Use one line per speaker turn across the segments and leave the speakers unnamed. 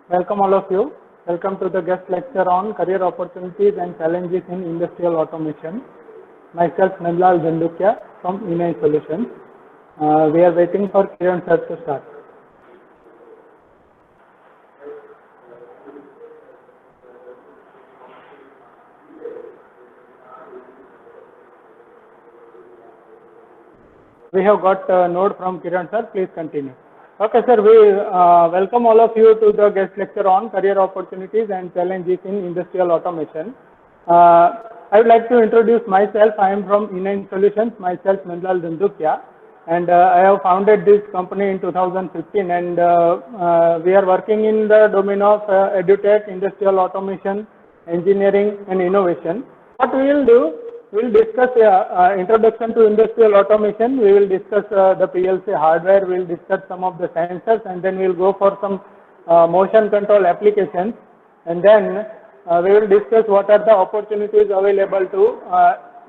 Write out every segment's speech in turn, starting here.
Welcome all of you. Welcome to the guest lecture on career opportunities and challenges in industrial automation. Myself Nandlal Zandukia from E9 Solutions. We are waiting for Kiran sir to start. We have got a note from Kiran sir. Please continue. Okay, sir. We welcome all of you to the guest lecture on career opportunities and challenges in industrial automation. I would like to introduce myself. I am from E9 Solutions. Myself, Nandlal Zandukia, and I have founded this company in 2015. And we are working in the domain of edutech, industrial automation, engineering, and innovation. What we will do? We will discuss introduction to industrial automation. We will discuss the PLC hardware. We will discuss some of the sensors, and then we will go for some motion control applications. And then we will discuss what are the opportunities available to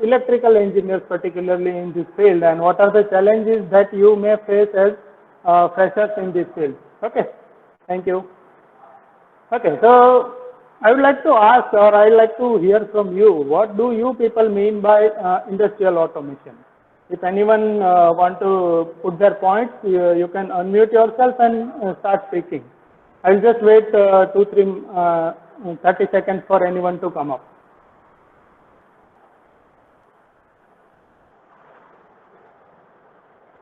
electrical engineers, particularly in this field, and what are the challenges that you may face as freshers in this field. Okay. Thank you. Okay. So I would like to ask, or I would like to hear from you, what do you people mean by industrial automation? If anyone want to put their points, you can unmute yourself and start speaking. I will just wait 30 seconds for anyone to come up.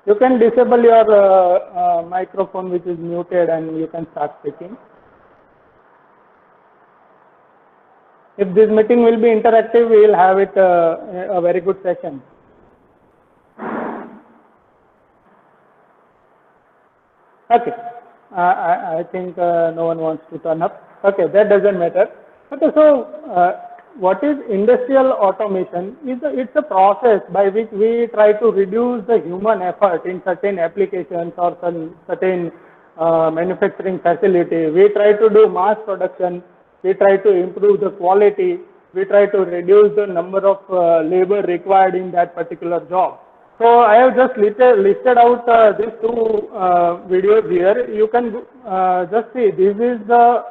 You can disable your microphone which is muted, and you can start speaking. If this meeting will be interactive, we will have it a very good session. Okay. I think no one wants to turn up. Okay, that doesn't matter. Okay, so what is industrial automation? It's a process by which we try to reduce the human effort in certain applications or certain manufacturing facility. We try to do mass production. We try to improve the quality. We try to reduce the number of labor required in that particular job. So I have just listed out these two videos here. You can just see, this is the,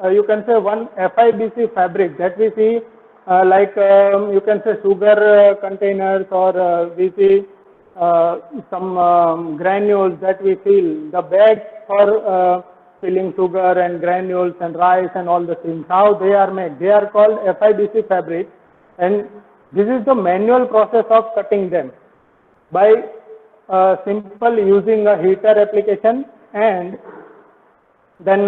you can say, one FIBC fabric that we see, like you can say sugar containers, or we see some granules that we fill, the bags for filling sugar and granules and rice and all the things. How they are made? They are called FIBC fabric, and this is the manual process of cutting them by simple using a heater application, and then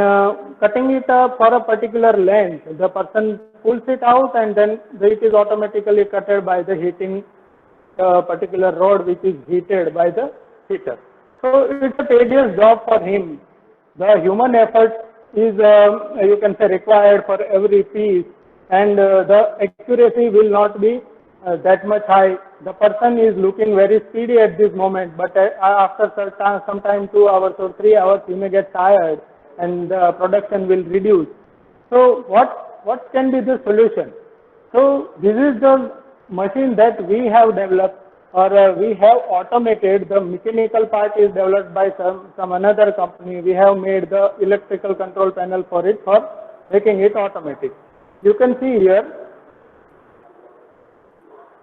cutting it for a particular length. The person pulls it out, and then it is automatically cutted by the heating particular rod which is heated by the heater. So it's a tedious job for him. The human effort is, you can say, required for every piece, and the accuracy will not be that much high. The person is looking very speedy at this moment, but after some time, 2 hours or 3 hours, he may get tired, and the production will reduce. So what can be the solution? So this is the machine that we have developed, or we have automated. The mechanical part is developed by some another company. We have made the electrical control panel for it, for making it automatic. You can see here,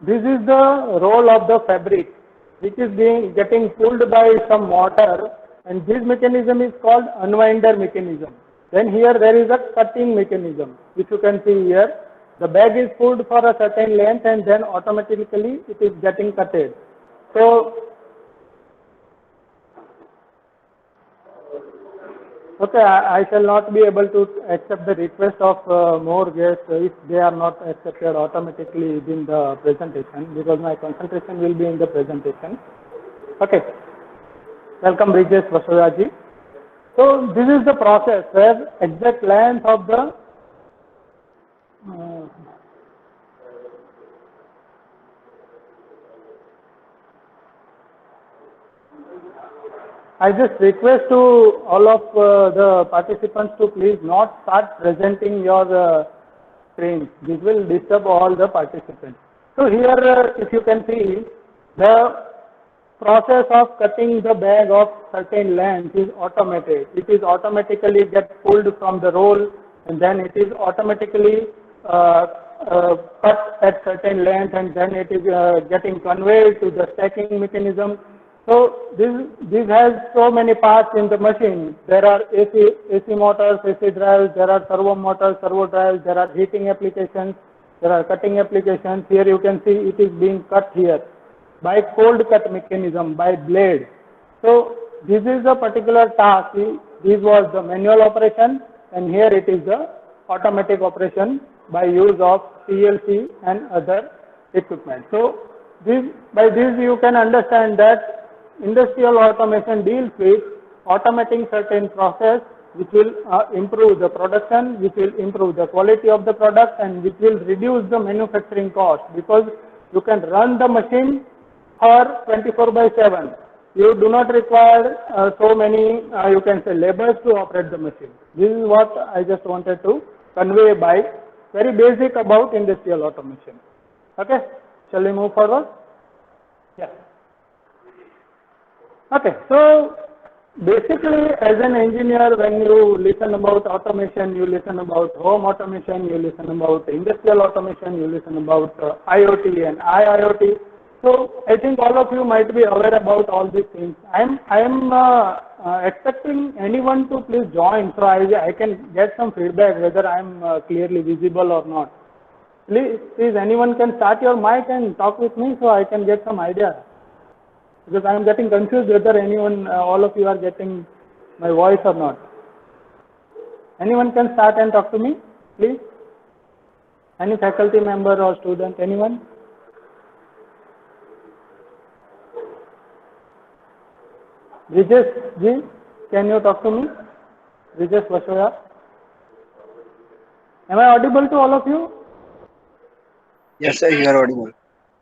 this is the roll of the fabric which is getting pulled by some motor, and this mechanism is called unwinder mechanism. Then here there is a cutting mechanism which you can see here. The bag is pulled for a certain length, and then automatically it is getting cutted. So, okay, I shall not be able to accept the request of more guests if they are not accepted automatically in the presentation, because my concentration will be in the presentation. Okay. Welcome, Brijesh Vasodaji. So this is the process where exact length of the I just request to all of the participants to please not start presenting your screen. This will disturb all the participants. So here, if you can see, the process of cutting the bag of certain length is automated. It is automatically get pulled from the roll, and then it is automatically cut at certain length, and then it is getting conveyed to the stacking mechanism. So this has so many parts in the machine. There are AC motors, AC drives, there are servo motors, servo drives, there are heating applications, there are cutting applications. Here you can see it is being cut here by cold cut mechanism, by blade. So this is a particular task. This was the manual operation, and here it is the automatic operation by use of PLC and other equipment. So by this you can understand that industrial automation deals with automating certain process which will improve the production, which will improve the quality of the product, and which will reduce the manufacturing cost, because you can run the machine for 24/7. You do not require so many, you can say, labors to operate the machine. This is what I just wanted to convey by very basic about industrial automation. Okay, shall we move forward? Yeah. Okay, so basically as an engineer, when you listen about automation, you listen about home automation, you listen about industrial automation, you listen about IoT and IIoT. So I think all of you might be aware about all these things. I am expecting anyone to please join, so I can get some feedback whether I am clearly visible or not. Please anyone can start your mic and talk with me so I can get some idea. Because I am getting confused whether anyone, all of you are getting my voice or not. Anyone can start and talk to me, please? Any faculty member or student, anyone? Brijesh ji, can you talk to me? Brijesh Vashoya. Am I audible to all of you?
Yes, sir, you are audible.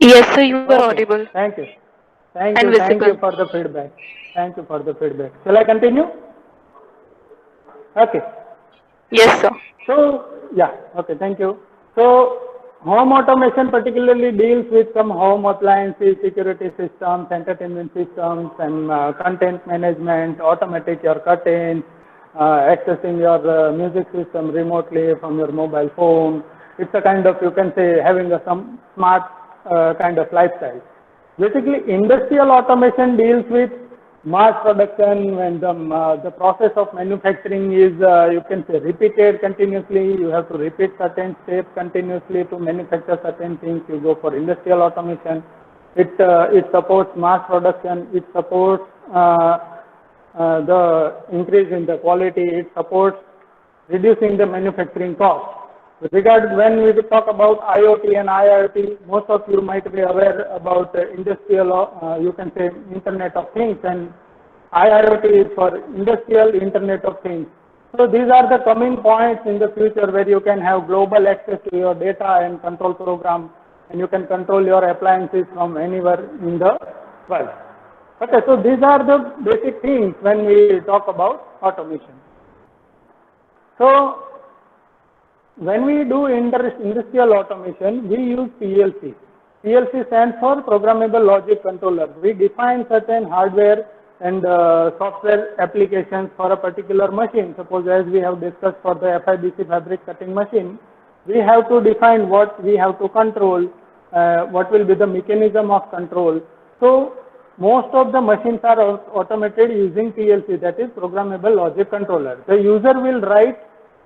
Yes, sir, you are audible.
Thank you. Thank you for the feedback. Thank you for the feedback. Shall I continue? Okay.
Yes, sir.
So, yeah, okay, thank you. So, home automation particularly deals with some home appliances, security systems, entertainment systems, and content management, automatic your curtains, accessing your music system remotely from your mobile phone. It's a kind of, you can say, having some smart kind of lifestyle. Basically, industrial automation deals with mass production, when the process of manufacturing is, you can say, repeated continuously. You have to repeat certain steps continuously to manufacture certain things. You go for industrial automation. It supports mass production. It supports the increase in the quality. It supports reducing the manufacturing cost. When we talk about IoT and IIoT, most of you might be aware about industrial, you can say, Internet of Things, and IIoT is for Industrial Internet of Things. So these are the coming points in the future where you can have global access to your data and control program, and you can control your appliances from anywhere in the world. Okay, so these are the basic things when we talk about automation. So when we do industrial automation, we use PLC. PLC stands for Programmable Logic Controller. We define certain hardware and software applications for a particular machine. Suppose, as we have discussed for the FIBC fabric cutting machine, we have to define what we have to control, what will be the mechanism of control. So most of the machines are automated using PLC, that is Programmable Logic Controller. The user will write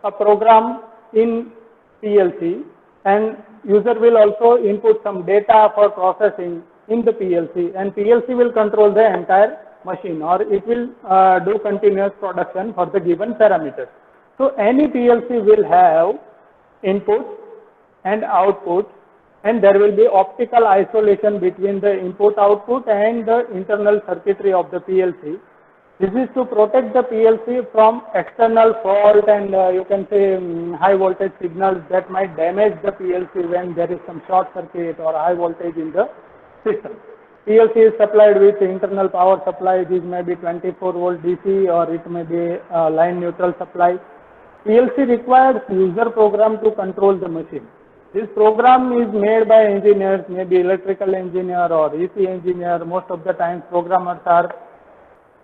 a program in PLC, and user will also input some data for processing in the PLC, and PLC will control the entire machine, or it will do continuous production for the given parameters. So any PLC will have input and output, and there will be optical isolation between the input output and the internal circuitry of the PLC. This is to protect the PLC from external fault and you can say high voltage signals that might damage the PLC when there is some short circuit or high voltage in the system. PLC is supplied with internal power supply. This may be 24 volt DC or it may be line neutral supply. PLC requires user program to control the machine. This program is made by engineers, maybe electrical engineer or EC engineer. Most of the time programmers are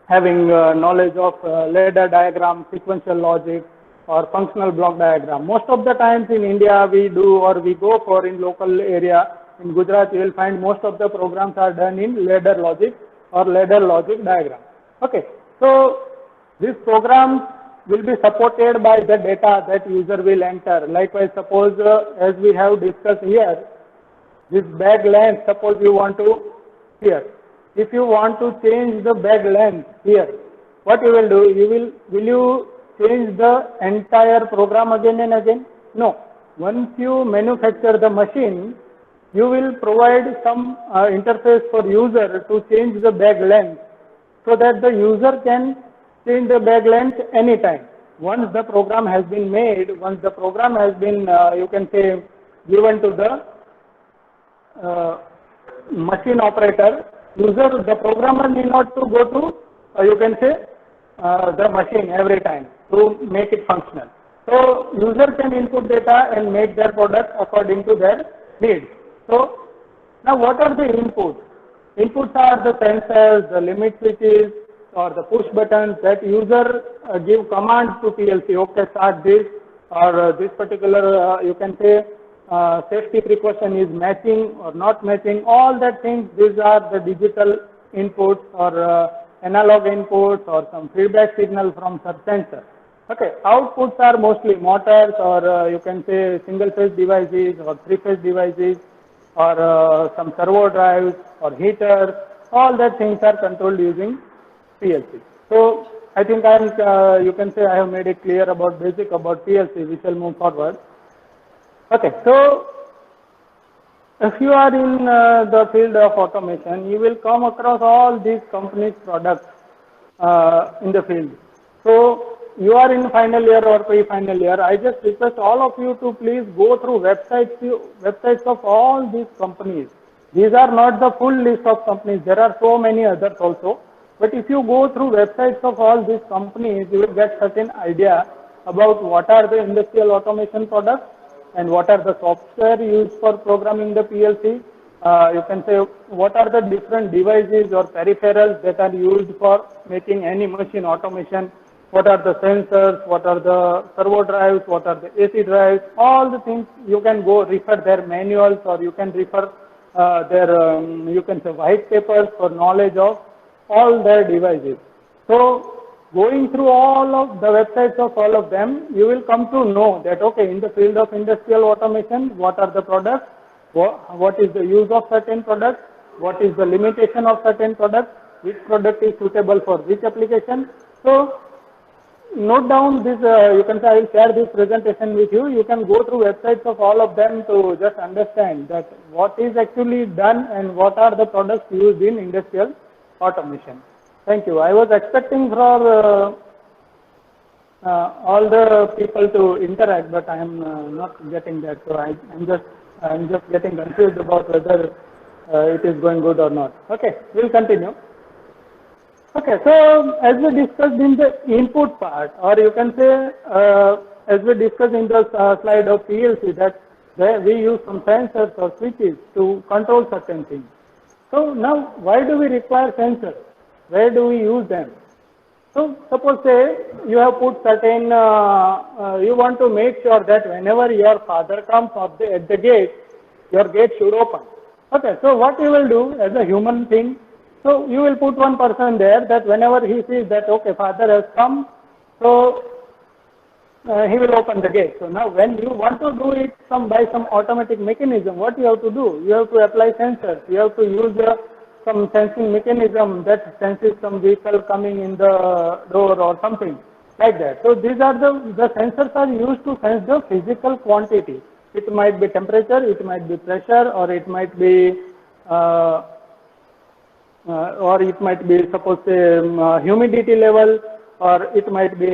having knowledge of ladder diagram, sequential logic, or functional block diagram. Most of the times in India we do, or we go for in local area, in Gujarat you will find most of the programs are done in ladder logic or ladder logic diagram. Okay, so this program will be supported by the data that user will enter. Likewise, suppose as we have discussed here, this bag length, suppose you want to here. If you want to change the bag length here, what you will do? Will you change the entire program again and again? No. Once you manufacture the machine, you will provide some interface for user to change the bag length, so that the user can change the bag length anytime. Once the program has been made, once the program has been, you can say, given to the machine operator, the programmer need not to go to, you can say, the machine every time to make it functional. So user can input data and make their product according to their needs. So now what are the inputs? Inputs are the sensors, the limit switches, or the push buttons that user give command to PLC. Okay, start this, or this particular, you can say, safety precaution is matching or not matching. All that things, these are the digital inputs or analog inputs or some feedback signal from some sensor. Okay, outputs are mostly motors or you can say single phase devices or three phase devices or some servo drives or heaters. All that things are controlled using PLC. So I think you can say I have made it clear about basic about PLC. We shall move forward. Okay, so if you are in the field of automation, you will come across all these companies' products in the field. So you are in final year or pre-final year. I just request all of you to please go through websites of all these companies. These are not the full list of companies. There are so many others also. But if you go through websites of all these companies, you will get certain idea about what are the industrial automation products and what are the software used for programming the PLC. You can say what are the different devices or peripherals that are used for making any machine automation. What are the sensors, what are the servo drives, what are the AC drives, all the things you can go refer their manuals or you can refer their, you can say white papers for knowledge of all their devices. So going through all of the websites of all of them, you will come to know that, okay, in the field of industrial automation, what are the products, what is the use of certain products, what is the limitation of certain products, which product is suitable for which application. So note down this, you can say I will share this presentation with you. You can go through websites of all of them to just understand that what is actually done and what are the products used in industrial automation. Thank you. I was expecting for all the people to interact, but I am not getting that. So I'm just getting confused about whether it is going good or not. Okay, we'll continue. Okay, so as we discussed in the input part, or you can say as we discussed in the slide of PLC, that we use some sensors or switches to control certain things. So now, why do we require sensors? Where do we use them? So suppose say you have put certain, you want to make sure that whenever your father comes at the gate, your gate should open. Okay, so what you will do as a human thing, so you will put one person there that whenever he sees that, okay, father has come, so he will open the gate. So now when you want to do it by some automatic mechanism, what you have to do? You have to apply sensors. You have to use some sensing mechanism that senses some vehicle coming in the door or something like that. So these are the sensors are used to sense the physical quantity. It might be temperature, it might be pressure, or it might be suppose say humidity level, or it might be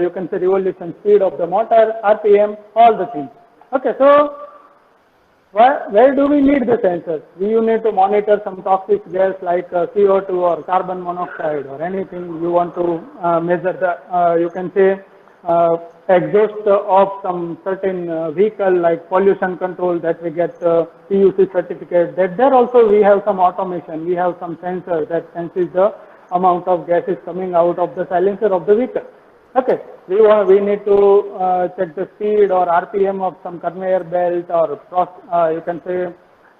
you can say revolution speed of the motor, RPM, all the things. Okay, so where do we need the sensors? You need to monitor some toxic gas like CO2 or carbon monoxide or anything you want to measure the, you can say exhaust of some certain vehicle like pollution control that we get PUC certificate, that there also we have some automation, we have some sensor that senses the amount of gases coming out of the silencer of the vehicle. Okay, we need to check the speed or RPM of some conveyor belt, or you can say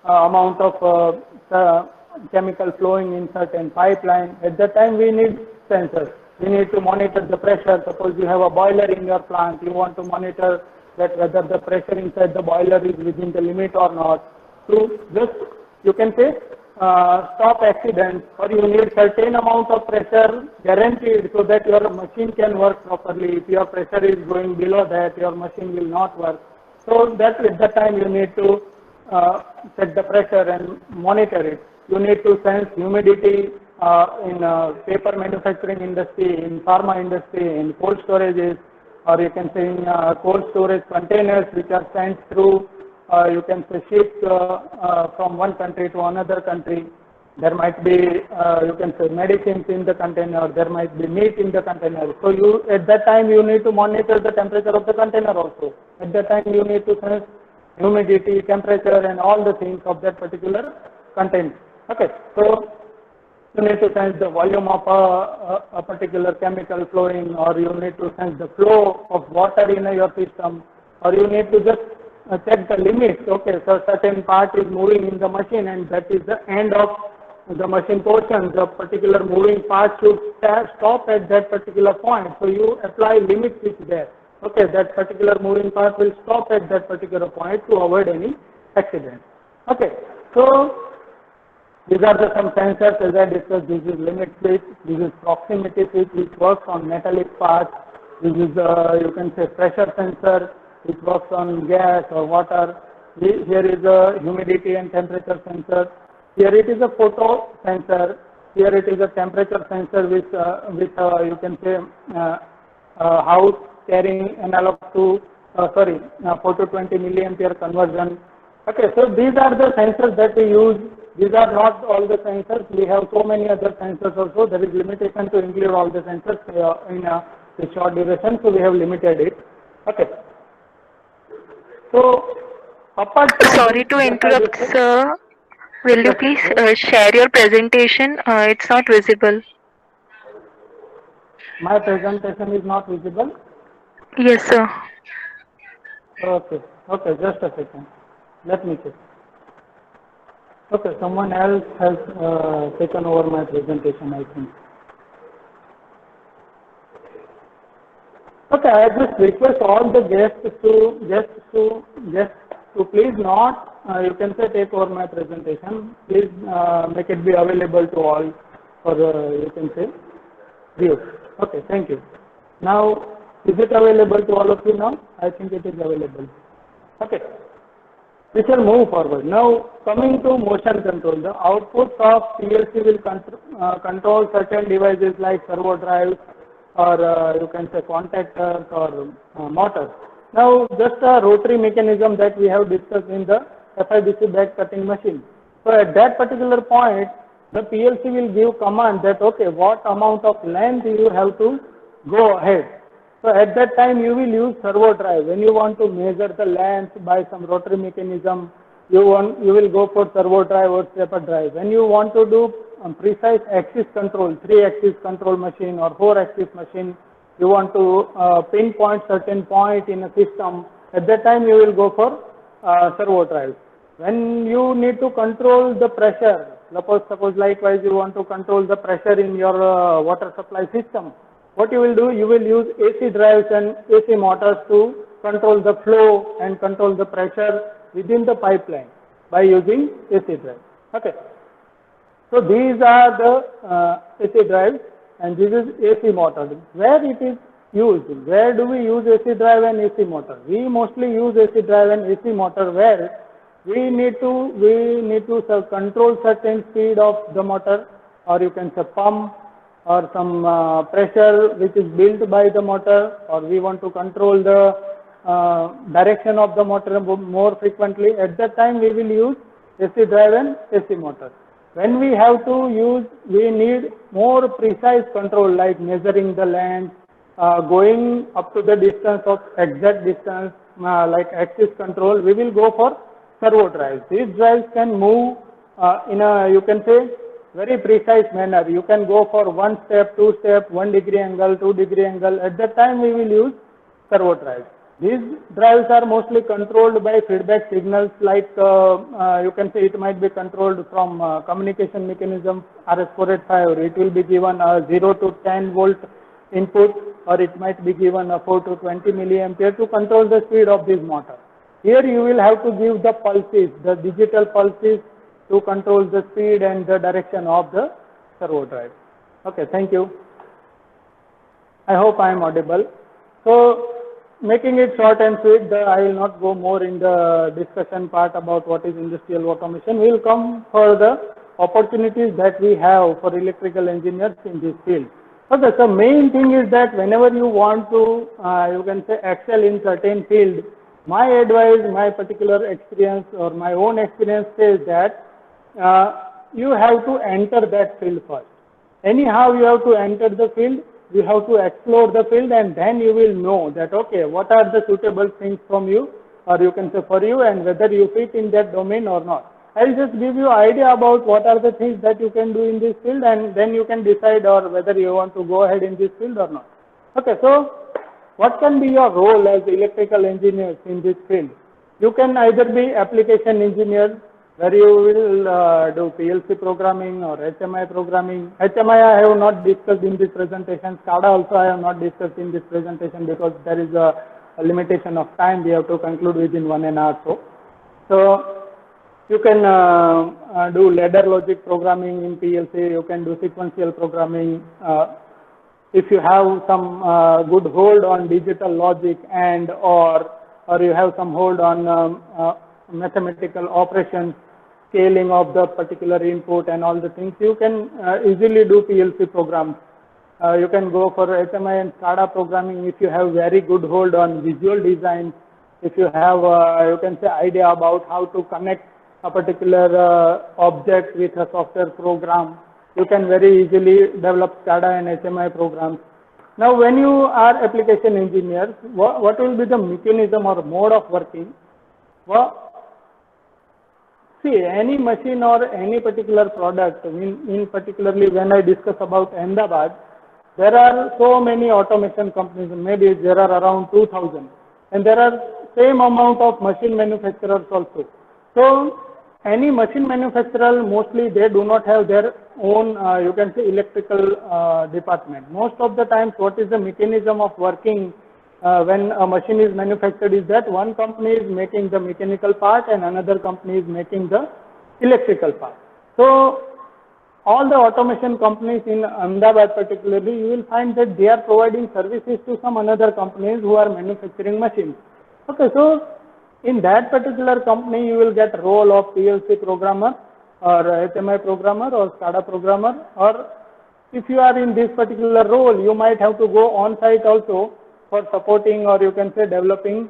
amount of chemical flowing in certain pipeline. At that time we need sensors. We need to monitor the pressure. Suppose you have a boiler in your plant, you want to monitor that whether the pressure inside the boiler is within the limit or not. To just, you can say, stop accidents, or you need certain amount of pressure guaranteed so that your machine can work properly. If your pressure is going below that, your machine will not work. So that at that time you need to set the pressure and monitor it. You need to sense humidity in paper manufacturing industry, in pharma industry, in cold storages, or you can say in cold storage containers which are sent through, you can say ships from one country to another country. There might be, you can say medicines in the container, there might be meat in the container. So you, at that time you need to monitor the temperature of the container also. At that time you need to sense humidity, temperature, and all the things of that particular container. Okay, so you need to sense the volume of a particular chemical flowing, or you need to sense the flow of water in your system, or you need to just check the limits. Okay, so certain part is moving in the machine and that is the end of the machine portion. The particular moving part should stop at that particular point. So you apply limit switch there. Okay, that particular moving part will stop at that particular point to avoid any accident. Okay, so these are some sensors as I discussed. This is limit switch, this is proximity switch which works on metallic parts. This is you can say pressure sensor which works on gas or water. Here is a humidity and temperature sensor. Here it is a photo sensor. Here it is a temperature sensor with you can say house carrying analog to photo 20 milliampere conversion. Okay, so these are the sensors that we use. These are not all the sensors. We have so many other sensors also. There is limitation to include all the sensors in a short duration, so we have limited it. Okay. So, apart from
Sorry to interrupt, sir. Will you please share your presentation? It's not visible.
My presentation is not visible?
Yes, sir.
Okay, okay, just a second. Let me check. Okay, someone else has taken over my presentation, I think. Okay, I just request all the guests to please not, you can say take over my presentation. Please make it be available to all for you can say view. Okay, thank you. Now, is it available to all of you now? I think it is available. Okay. We shall move forward. Now, coming to motion control, the outputs of PLC will control certain devices like servo drives, or you can say contactors or motors. Now, just a rotary mechanism that we have discussed in the FIDC back cutting machine. So, at that particular point, the PLC will give command that, okay, what amount of length you have to go ahead. So at that time you will use servo drive. When you want to measure the length by some rotary mechanism, you will go for servo drive or stepper drive. When you want to do precise axis control, 3-axis control machine or 4-axis machine, you want to pinpoint certain point in a system, at that time you will go for servo drive. When you need to control the pressure, suppose likewise you want to control the pressure in your water supply system, what you will do, you will use AC drives and AC motors to control the flow and control the pressure within the pipeline by using AC drives. Okay. So these are the AC drives and this is AC motor. Where it is used? Where do we use AC drive and AC motor? We mostly use AC drive and AC motor where we need to control certain speed of the motor, or you can say pump, or some pressure which is built by the motor, or we want to control the direction of the motor more frequently. At that time we will use AC drive and AC motor. When we need more precise control like measuring the length, going up to the distance of exact distance like axis control, we will go for servo drives. These drives can move in a, you can say, very precise manner. You can go for 1 step, 2 step, 1 degree angle, 2 degree angle. At that time we will use servo drives. These drives are mostly controlled by feedback signals, like you can say it might be controlled from communication mechanism RS485. It will be given a 0 to 10 volt input, or it might be given a 4 to 20 milliampere to control the speed of this motor. Here you will have to give the pulses, the digital pulses, to control the speed and the direction of the servo drive. Okay, thank you. I hope I am audible. So, making it short and sweet, I will not go more in the discussion part about what is industrial automation. We will come for the opportunities that we have for electrical engineers in this field. Okay, so main thing is that whenever you want to, you can say, excel in certain field, my advice, my particular experience or my own experience says that you have to enter that field first. Anyhow, you have to enter the field, you have to explore the field, and then you will know that, okay, what are the suitable things from you, or you can say for you, and whether you fit in that domain or not. I will just give you idea about what are the things that you can do in this field, and then you can decide or whether you want to go ahead in this field or not. Okay, so what can be your role as electrical engineers in this field? You can either be application engineer, where you will do PLC programming or HMI programming. HMI I have not discussed in this presentation. SCADA also I have not discussed in this presentation because there is a limitation of time. We have to conclude within 1.5 hours. So you can do ladder logic programming in PLC. You can do sequential programming. If you have some good hold on digital logic and or you have some hold on mathematical operations, scaling of the particular input and all the things, you can easily do PLC programs. You can go for HMI and SCADA programming if you have very good hold on visual design. If you have, you can say, idea about how to connect a particular object with a software program, you can very easily develop SCADA and HMI programs. Now, when you are application engineers, what will be the mechanism or mode of working? Well, see, any machine or any particular product, in particularly when I discuss about Ahmedabad, there are so many automation companies, maybe there are around 2,000, and there are same amount of machine manufacturers also. So, any machine manufacturer, mostly they do not have their own, you can say, electrical department. Most of the times, what is the mechanism of working when a machine is manufactured is that one company is making the mechanical part and another company is making the electrical part. So, all the automation companies in Ahmedabad particularly, you will find that they are providing services to some another companies who are manufacturing machines. Okay, so in that particular company, you will get role of PLC programmer or HMI programmer or SCADA programmer, or if you are in this particular role, you might have to go on site also for supporting, or you can say developing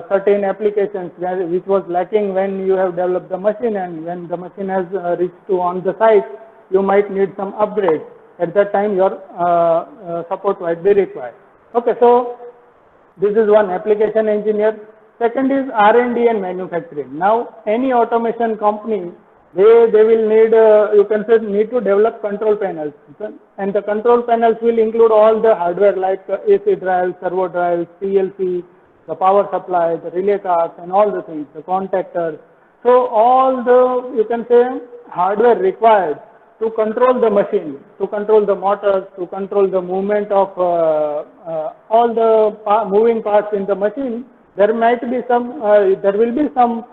certain applications which was lacking when you have developed the machine, and when the machine has reached to on the site, you might need some upgrades. At that time, your support might be required. Okay, so this is one, application engineer. Second is R&D and manufacturing. Now, any automation company, they will need, you can say, need to develop control panels. And the control panels will include all the hardware like AC drives, servo drives, PLC, the power supply, the relay cards, and all the things, the contactors. So, all the, you can say, hardware required to control the machine, to control the motors, to control the movement of all the moving parts in the machine. There might be some, there will be some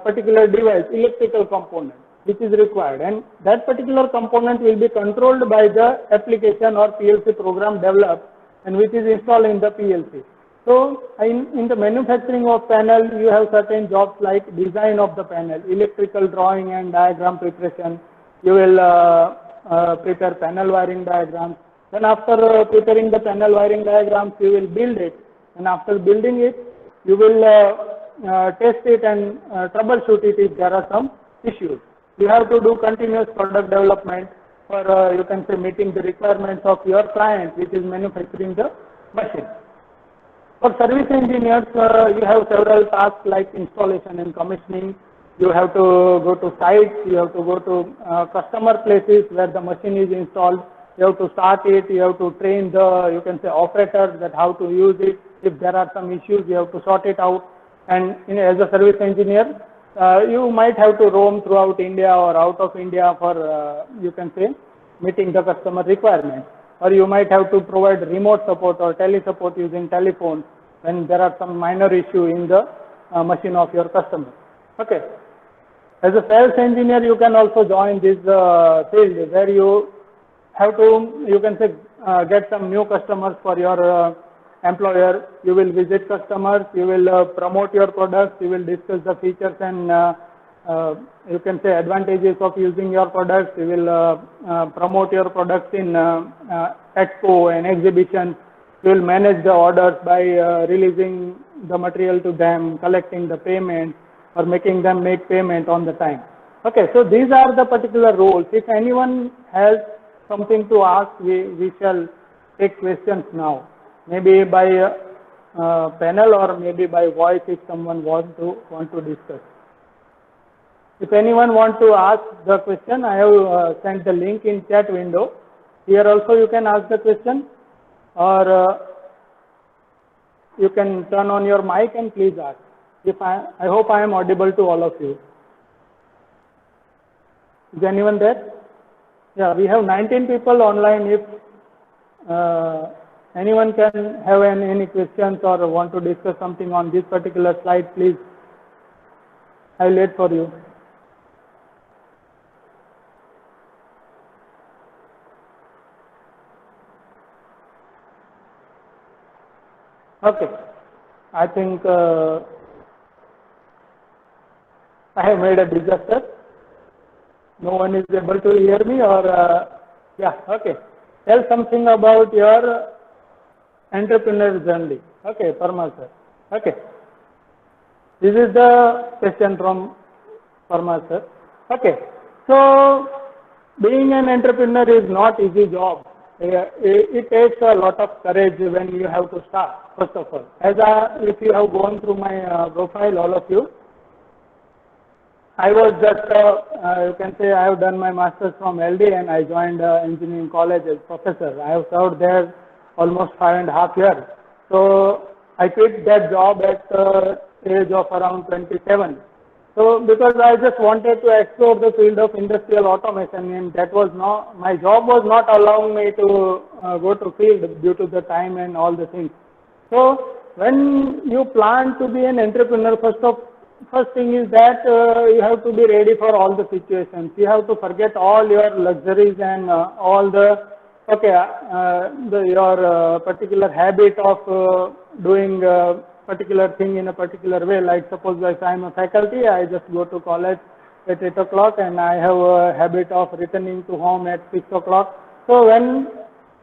particular device, electrical component, which is required, and that particular component will be controlled by the application or PLC program developed and which is installed in the PLC. So, in the manufacturing of panel, you have certain jobs like design of the panel, electrical drawing and diagram preparation. You will prepare panel wiring diagrams. Then after preparing the panel wiring diagrams, you will build it, and after building it, you will test it and troubleshoot it if there are some issues. You have to do continuous product development. for, you can say, meeting the requirements of your client, which is manufacturing the machine. For service engineers, you have several tasks like installation and commissioning. You have to go to sites, you have to go to customer places where the machine is installed. You have to start it, you have to train the, you can say, operators that how to use it. If there are some issues, you have to sort it out. And as a service engineer, you might have to roam throughout India or out of India for, you can say, meeting the customer requirements. Or you might have to provide remote support or tele support using telephone when there are some minor issue in the machine of your customer. Okay. As a sales engineer, you can also join this field where you have to, you can say, get some new customers for your employer. You will visit customers, you will promote your products, you will discuss the features and you can say advantages of using your products. You will promote your products in expo and exhibition. You will manage the orders by releasing the material to them, collecting the payment, or making them make payment on the time. Okay, so these are the particular roles. If anyone has something to ask, we shall take questions now. Maybe by panel or maybe by voice if someone want to discuss. If anyone want to ask the question, I have sent the link in chat window. Here also you can ask the question, or you can turn on your mic and please ask. I hope I am audible to all of you. Is anyone there? Yeah, we have 19 people online. If anyone can have any questions or want to discuss something on this particular slide, please. I'll wait for you. Okay, I think I have made a disaster. No one is able to hear me, or yeah, okay. Tell something about your entrepreneur journey. Okay, Parma sir. Okay. This is the question from Parma sir. Okay. So, being an entrepreneur is not easy job. It takes a lot of courage when you have to start, first of all. If you have gone through my profile, all of you, I was just, you can say I have done my master's from LD and I joined engineering college as professor. I have served there almost 5.5 years. So I quit that job at the age of around 27. So because I just wanted to explore the field of industrial automation, and that was not, my job was not allowing me to go to field due to the time and all the things. So when you plan to be an entrepreneur, first thing is that you have to be ready for all the situations. You have to forget all your luxuries and all the, your particular habit of doing particular thing in a particular way. Like suppose if I am a faculty, I just go to college at 8 o'clock and I have a habit of returning to home at 6 o'clock. So when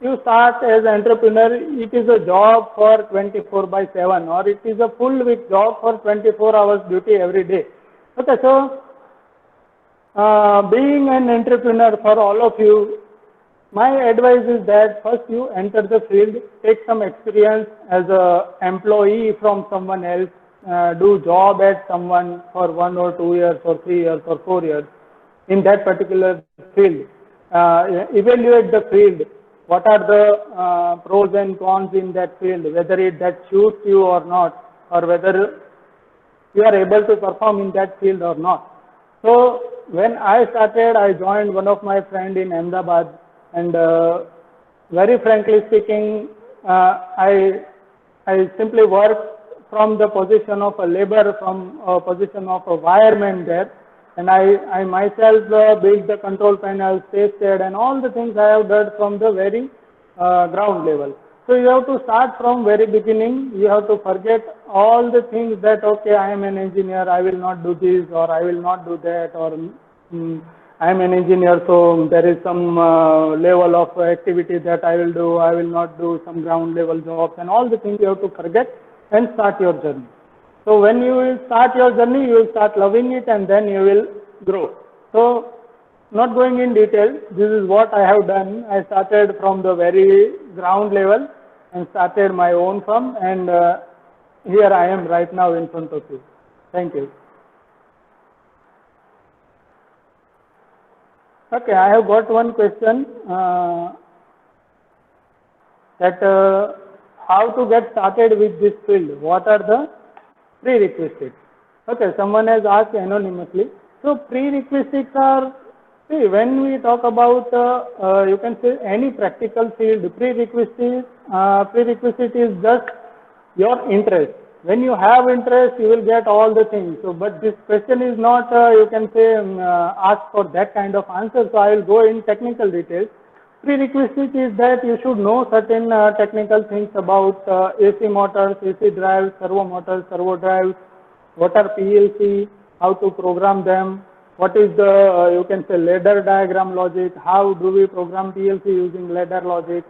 you start as an entrepreneur, it is a job for 24/7, or it is a full week job for 24 hours duty every day. Okay, so being an entrepreneur for all of you, my advice is that first you enter the field, take some experience as an employee from someone else, do job at someone for 1 or 2 years or 3 years or 4 years in that particular field. Evaluate the field. What are the pros and cons in that field, whether that suits you or not, or whether you are able to perform in that field or not. So when I started, I joined one of my friend in Ahmedabad, and very frankly speaking, I simply worked from the position of a laborer, from a position of a wireman there. And I myself built the control panel, tested, and all the things I have done from the very ground level. So you have to start from very beginning. You have to forget all the things that, okay, I am an engineer, I will not do this, or I will not do that, or I am an engineer, so there is some level of activity that I will do, I will not do some ground level jobs, and all the things you have to forget and start your journey. So when you will start your journey, you will start loving it and then you will grow. So not going in detail, this is what I have done. I started from the very ground level and started my own firm, and here I am right now in front of you. Thank you. Okay, I have got one question that how to get started with this field? What are the prerequisites? Okay, someone has asked anonymously. So prerequisites are, see, when we talk about you can say any practical field, prerequisite is just your interest. When you have interest, you will get all the things. So, but this question is not, you can say, ask for that kind of answer. So, I will go in technical details. Prerequisite is that you should know certain technical things about AC motors, AC drives, servo motors, servo drives, what are PLC, how to program them, what is the, you can say, ladder diagram logic, how do we program PLC using ladder logic,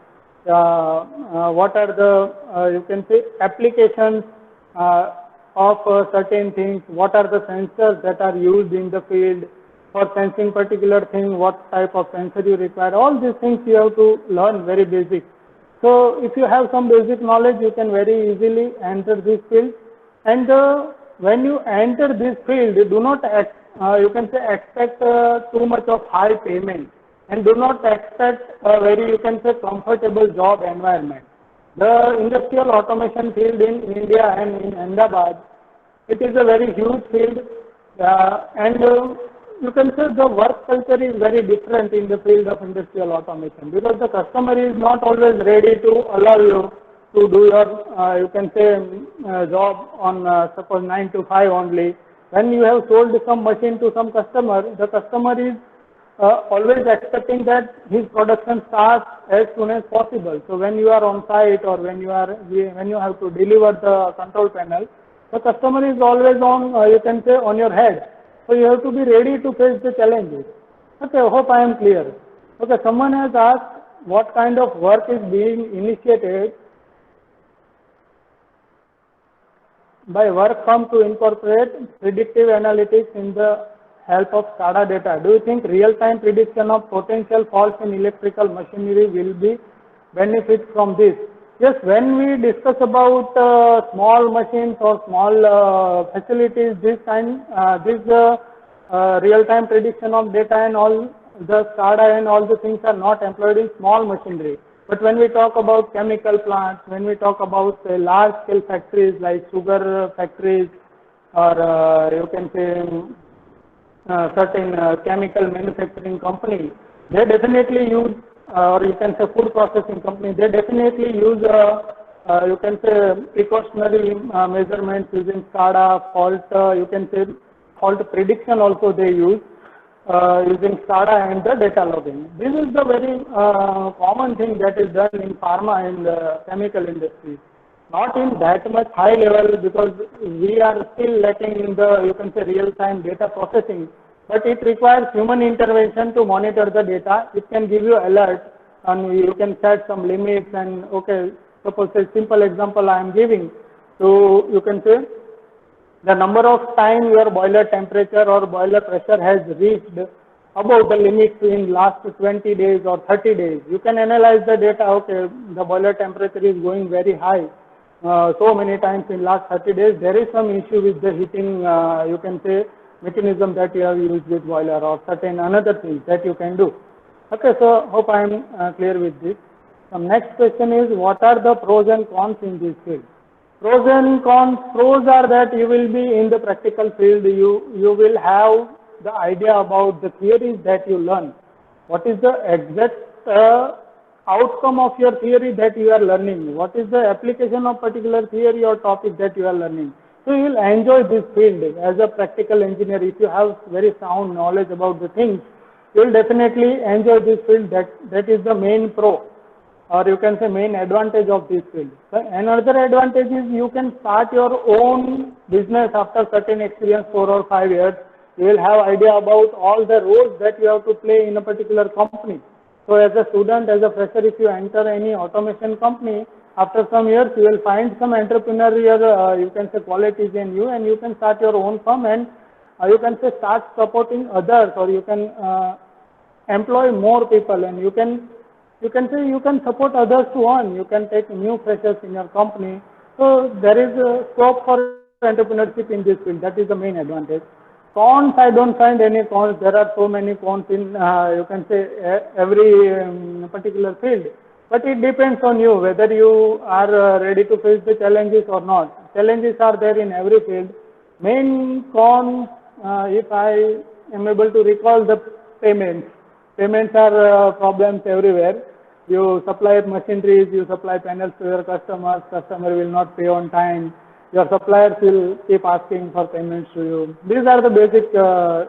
what are the, you can say, applications of certain things, what are the sensors that are used in the field, for sensing particular thing, what type of sensor you require, all these things you have to learn very basic. So if you have some basic knowledge, you can very easily enter this field. And when you enter this field, do not, you can say, expect too much of high payment, and do not expect a very, you can say, comfortable job environment. The industrial automation field in India and in Ahmedabad, it is a very huge field, and you can say the work culture is very different in the field of industrial automation, because the customer is not always ready to allow you to do your, you can say, job on suppose 9 to 5 only. When you have sold some machine to some customer, the customer is always expecting that his production starts as soon as possible. So when you are on site, or when you have to deliver the control panel, the customer is always on, you can say, on your head. So you have to be ready to face the challenges. Okay, I hope I am clear. Okay, someone has asked what kind of work is being initiated by work firm to incorporate predictive analytics in the help of SCADA data. Do you think real-time prediction of potential faults in electrical machinery will be benefit from this? Yes, when we discuss about small machines or small facilities, this real-time prediction of data and all the SCADA and all the things are not employed in small machinery. But when we talk about chemical plants, when we talk about large-scale factories like sugar factories, or you can say certain chemical manufacturing company, they definitely use, or you can say food processing company, they definitely use, you can say, precautionary measurements using SCADA, fault, you can say fault prediction also they use using SCADA and the data logging. This is the very common thing that is done in pharma and chemical industry. Not in that much high level, because we are still lacking in the, you can say, real-time data processing, but it requires human intervention to monitor the data. It can give you alert, and you can set some limits, and okay, suppose a simple example I am giving. So you can say the number of time your boiler temperature or boiler pressure has reached above the limits in last 20 days or 30 days. You can analyze the data, okay, the boiler temperature is going very high. So many times in last 30 days, there is some issue with the heating, you can say, mechanism that you have used with boiler, or certain another things that you can do. Okay, so hope I am clear with this. The next question is, what are the pros and cons in this field? Pros and cons. Pros are that you will be in the practical field, you will have the idea about the theories that you learn. What is the exact outcome of your theory that you are learning? What is the application of particular theory or topic that you are learning? So you will enjoy this field as a practical engineer. If you have very sound knowledge about the things, you will definitely enjoy this field. That is the main pro, or you can say main advantage of this field. So another advantage is you can start your own business after certain experience, 4 or 5 years. You will have idea about all the roles that you have to play in a particular company. So as a student, as a fresher, if you enter any automation company, after some years you will find some entrepreneurial, you can say, qualities in you, and you can start your own firm, and you can say start supporting others, or you can employ more people, and you can say you can support others to earn. You can take new freshers in your company. So there is a scope for entrepreneurship in this field. That is the main advantage. Cons, I don't find any cons. There are so many cons in, you can say, every particular field. But it depends on you whether you are ready to face the challenges or not. Challenges are there in every field. Main cons, if I am able to recall, the payments. Payments are problems everywhere. You supply machineries, you supply panels to your customers, customer will not pay on time. Your suppliers will keep asking for payments to you. These are the basic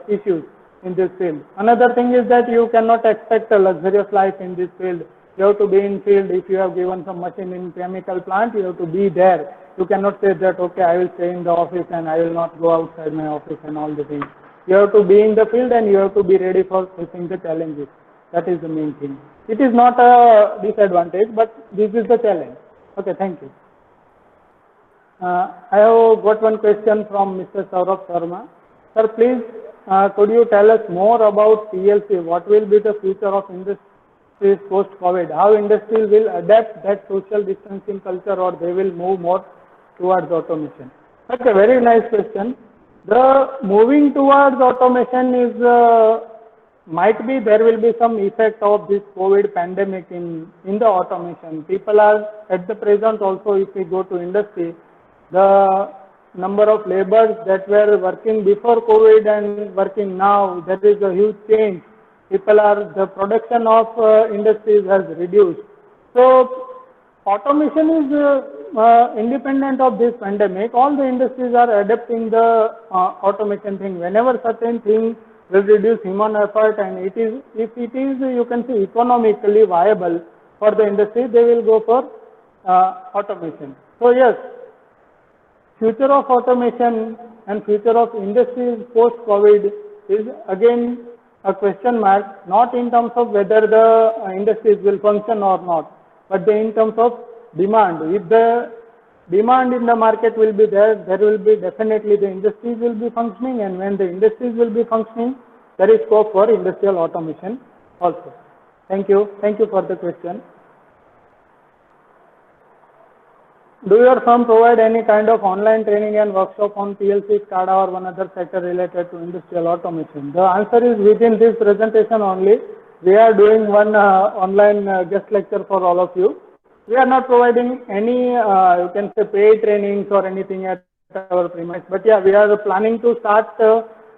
issues in this field. Another thing is that you cannot expect a luxurious life in this field. You have to be in field. If you have given some machine in chemical plant, you have to be there. You cannot say that, okay, I will stay in the office and I will not go outside my office and all the things. You have to be in the field and you have to be ready for facing the challenges. That is the main thing. It is not a disadvantage, but this is the challenge. Okay, thank you. I have got one question from Mr. Saurabh Sharma. Sir, please, could you tell us more about PLC? What will be the future of industries post-COVID? How industries will adapt that social distancing culture, or they will move more towards automation? That's a very nice question. The moving towards automation is, might be there will be some effect of this COVID pandemic in the automation. People are at the present also, if we go to industry, the number of laborers that were working before COVID and working now, there is a huge change. The production of industries has reduced. So automation is independent of this pandemic. All the industries are adapting the automation thing. Whenever certain things will reduce human effort, and if it is, you can say, economically viable for the industry, they will go for automation. So yes, future of automation and future of industries post-COVID is again a question mark, not in terms of whether the industries will function or not, but in terms of demand. If the demand in the market will be there will be definitely the industries will be functioning, and when the industries will be functioning, there is scope for industrial automation also. Thank you. Thank you for the question. Do your firm provide any kind of online training and workshop on PLC, SCADA, or one other sector related to industrial automation? The answer is within this presentation only. We are doing one online guest lecture for all of you. We are not providing any, you can say, paid trainings or anything at our premise. But yeah, we are planning to start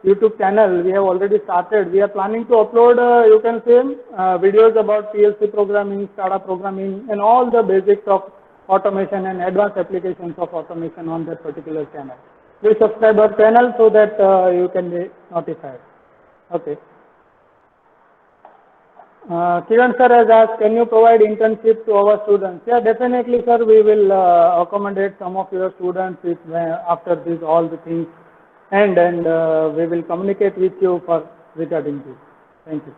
YouTube channel. We have already started. We are planning to upload, you can say, videos about PLC programming, SCADA programming, and all the basics of automation and advanced applications of automation on that particular channel. Please subscribe our channel so that you can be notified. Okay. Kiran sir has asked, can you provide internship to our students? Yeah, definitely, sir. We will accommodate some of your students after this all the things, and we will communicate with you for regarding this. Thank you.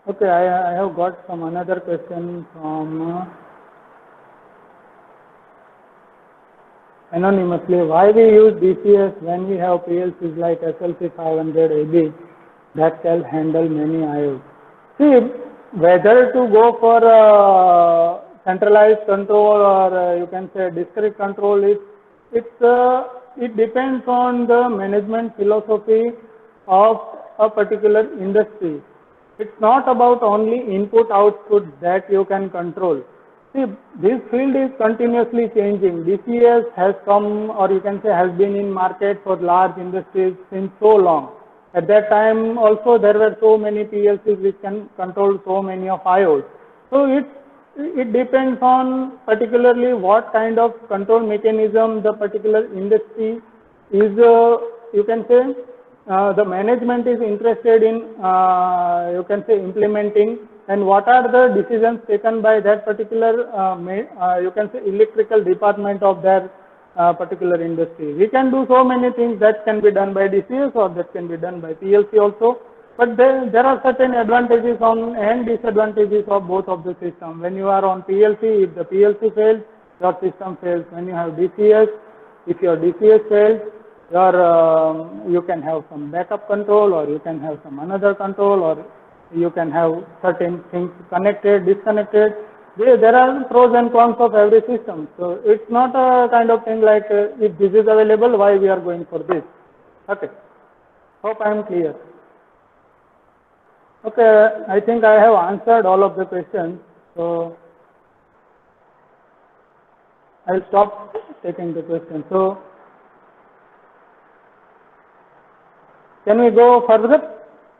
Okay, I have got some another question from anonymously. Why we use DCS when we have PLCs like SLC 500 AB that can handle many IOs? See, whether to go for centralized control or you can say discrete control, it depends on the management philosophy of a particular industry. It's not about only input output that you can control. See, this field is continuously changing. DCS has come, or you can say has been in market for large industries since so long. At that time also there were so many PLCs which can control so many of IOs. So it depends on particularly what kind of control mechanism the particular industry is, you can say, the management is interested in, you can say, implementing, and what are the decisions taken by that particular, you can say, electrical department of their particular industry. We can do so many things that can be done by DCS or that can be done by PLC also, but there are certain advantages and disadvantages of both of the systems. When you are on PLC, if the PLC fails, your system fails. When you have DCS, if your DCS fails, You can have some backup control, or you can have some another control, or you can have certain things connected, disconnected. There are pros and cons of every system. So it's not a kind of thing like if this is available, why we are going for this. Okay. Hope I am clear. Okay, I think I have answered all of the questions. So I'll stop taking the questions. So can we go further?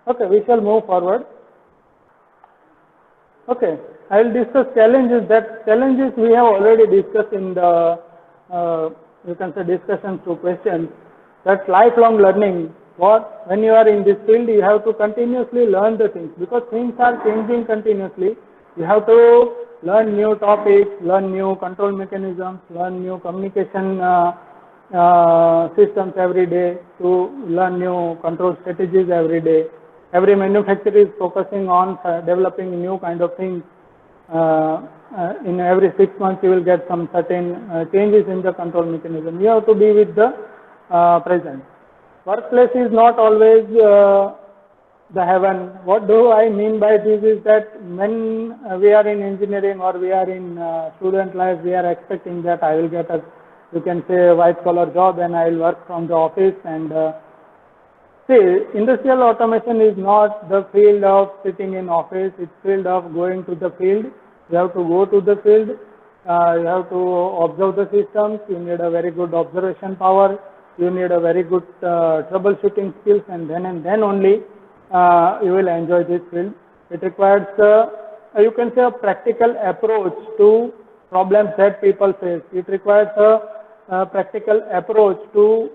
Okay, we shall move forward. Okay, I will discuss challenges. That challenges we have already discussed in the you can say discussion through questions. That lifelong learning. When you are in this field, you have to continuously learn the things, because things are changing continuously. You have to learn new topics, learn new control mechanisms, learn new communication systems every day, to learn new control strategies every day. Every manufacturer is focusing on developing new kind of things. In every 6 months, you will get some certain changes in the control mechanism. You have to be with the present. Workplace is not always the heaven. What do I mean by this is that when we are in engineering or we are in student life, we are expecting that I will get a, you can say, white collar job and I will work from the office. And see, industrial automation is not the field of sitting in office. It's field of going to the field. You have to go to the field. You have to observe the systems. You need a very good observation power. You need a very good troubleshooting skills, and then only you will enjoy this field. It requires, you can say, a practical approach to problems that people face. It requires a practical approach to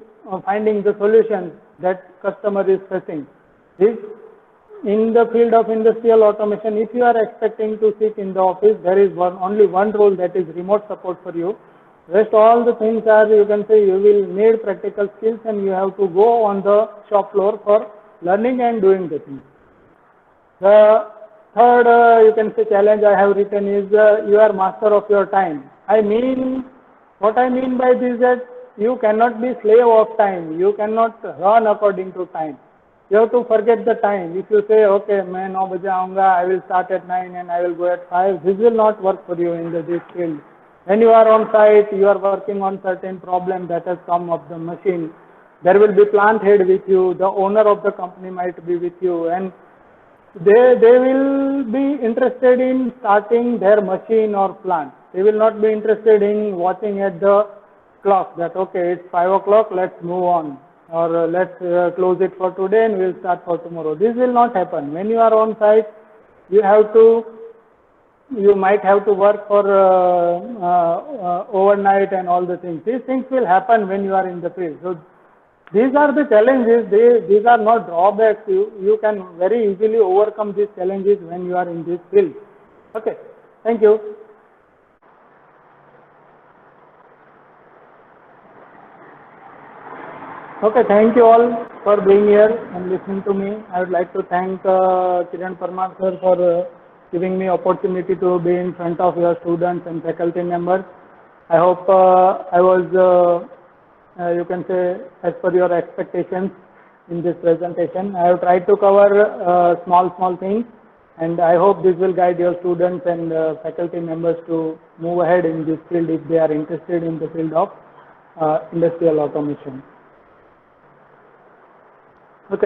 finding the solutions that customer is facing. This, in the field of industrial automation, if you are expecting to sit in the office, there is only one role, that is remote support for you. Rest all the things are, you can say, you will need practical skills, and you have to go on the shop floor for learning and doing the things. The third, you can say, challenge I have written is you are master of your time. What I mean by this is that you cannot be slave of time. You cannot run according to time. You have to forget the time. If you say, okay, main 9 baje aunga, I will start at 9 and I will go at 5, this will not work for you in this field. When you are on site, you are working on certain problem that has come of the machine. There will be plant head with you, the owner of the company might be with you, and they will be interested in starting their machine or plant. They will not be interested in watching at the clock that, okay, it's 5 o'clock, let's move on, or let's close it for today and we'll start for tomorrow. This will not happen. When you are on site, you might have to work for overnight and all the things. These things will happen when you are in the field. So these are the challenges. These are not drawbacks. You can very easily overcome these challenges when you are in this field. Okay, thank you. Okay, thank you all for being here and listening to me. I would like to thank Kiran Parmar sir for giving me opportunity to be in front of your students and faculty members. I hope I was, you can say, as per your expectations in this presentation. I have tried to cover small things, and I hope this will guide your students and faculty members to move ahead in this field if they are interested in the field of industrial automation.